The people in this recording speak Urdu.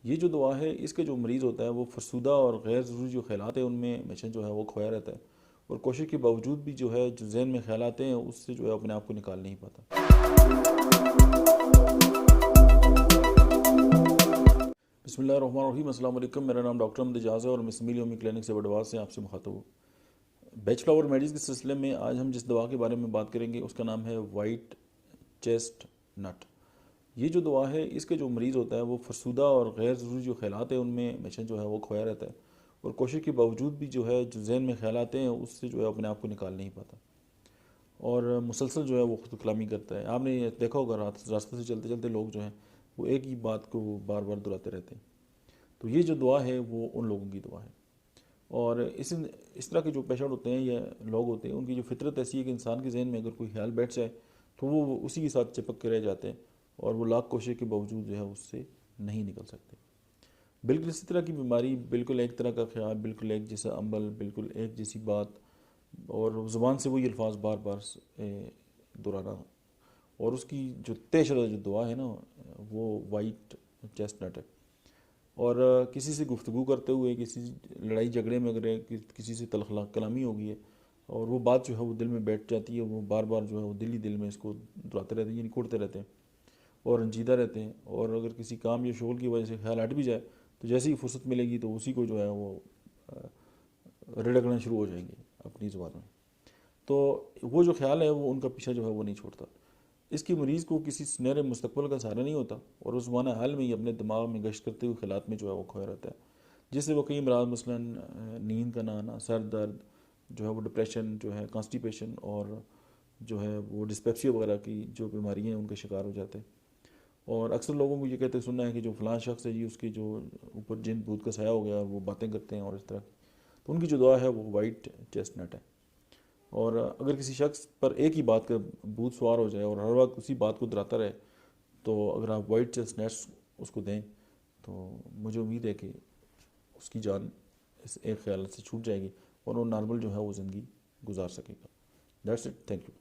یہ جو دعا ہے اس کے جو مریض ہوتا ہے وہ فرسودہ اور غیر ضروری جو خیالات ہیں ان میں ہمیشہ جو ہے وہ کھویا رہتا ہے، اور کوشش کے باوجود بھی جو ہے جو ذہن میں خیالات ہیں اس سے جو ہے اپنے آپ کو نکال نہیں پاتا۔ بسم اللہ الرحمن الرحیم، السلام علیکم۔ میرا نام ڈاکٹر احمد اعجاز ہے اور میں سمیل یومی کلینک سے بڑواس سے آپ سے مخاطب ہوں۔ بیچ فلاور میڈیز کے سلسلے میں آج ہم جس دوا کے بارے میں بات کریں گے اس کا نام ہے وائٹ چیسٹ نٹ۔ یہ جو دوا ہے اس کے جو مریض ہوتا ہے وہ فرسودہ اور غیر ضروری جو خیالات ہیں ان میں ہمیشہ جو ہے وہ کھویا رہتا ہے، اور کوشش کے باوجود بھی جو ہے جو ذہن میں خیالات ہیں اس سے جو ہے اپنے آپ کو نکال نہیں پاتا، اور مسلسل جو ہے وہ خود کلامی کرتا ہے۔ آپ نے یہ دیکھا ہوگا راستے سے چلتے چلتے لوگ جو ہیں وہ ایک ہی بات کو بار بار دہراتے رہتے ہیں۔ تو یہ جو دعا ہے وہ ان لوگوں کی دعا ہے، اور اس طرح کے جو پیشنٹ ہوتے ہیں یا لوگ ہوتے ہیں ان کی جو فطرت ایسی ہے کہ انسان کے ذہن میں اگر کوئی خیال بیٹھ جائے تو وہ اسی کے ساتھ چپک کے رہ جاتے ہیں، اور وہ لاکھ کوشش کے باوجود جو ہے اس سے نہیں نکل سکتے۔ بالکل اسی طرح کی بیماری، بالکل ایک طرح کا خیال، بالکل ایک جیسا عمل، بالکل ایک جیسی بات، اور زبان سے وہی الفاظ بار بار دہرانا، اور اس کی جو طے شدہ جو دعا ہے نا وہ وائٹ چیسٹ نٹ ہے۔ اور کسی سے گفتگو کرتے ہوئے، کسی لڑائی جھگڑے میں اگر کسی سے تلخ کلامی ہو گئی ہے اور وہ بات جو ہے وہ دل میں بیٹھ جاتی ہے، وہ بار بار جو ہے وہ دل ہی دل میں اس کو دہراتے رہتے ہیں، یعنی کوڑتے رہتے ہیں اور رنجیدہ رہتے ہیں، اور اگر کسی کام یا شغل کی وجہ سے خیال ہٹ بھی جائے تو جیسے ہی فرصت ملے گی تو اسی کو جو ہے وہ رڑکنا شروع ہو جائیں گے اپنی زبان میں۔ تو وہ جو خیال ہے وہ ان کا پیچھا جو ہے وہ نہیں چھوڑتا۔ اس کی مریض کو کسی سنہرے مستقبل کا سہارا نہیں ہوتا، اور اس زمانہ حال میں ہی اپنے دماغ میں گشت کرتے ہوئے خیالات میں جو ہے وہ کھویا رہتا ہے، جس سے وہ کئی امراض مثلاً نیند کا نہ آنا، سر درد جو ہے وہ ڈپریشن جو ہے، کانسٹیپیشن، اور جو ہے وہ ڈسپیپسیا وغیرہ کی جو بیماریاں ہیں ان کا شکار ہو جاتے ہیں۔ اور اکثر لوگوں کو یہ کہتے سننا ہے کہ جو فلاں شخص ہے جی اس کی جو اوپر جن بھوت کا سایہ ہو گیا اور وہ باتیں کرتے ہیں اور اس طرح کی، تو ان کی جو دعا ہے وہ وائٹ چیسٹ نٹ ہے۔ اور اگر کسی شخص پر ایک ہی بات کا بھوت سوار ہو جائے اور ہر وقت اسی بات کو دہراتا رہے، تو اگر آپ وائٹ چیسٹ نٹس اس کو دیں تو مجھے امید ہے کہ اس کی جان اس ایک خیال سے چھوٹ جائے گی اور وہ نارمل جو ہے وہ زندگی گزار سکے گا۔ That's it, thank you.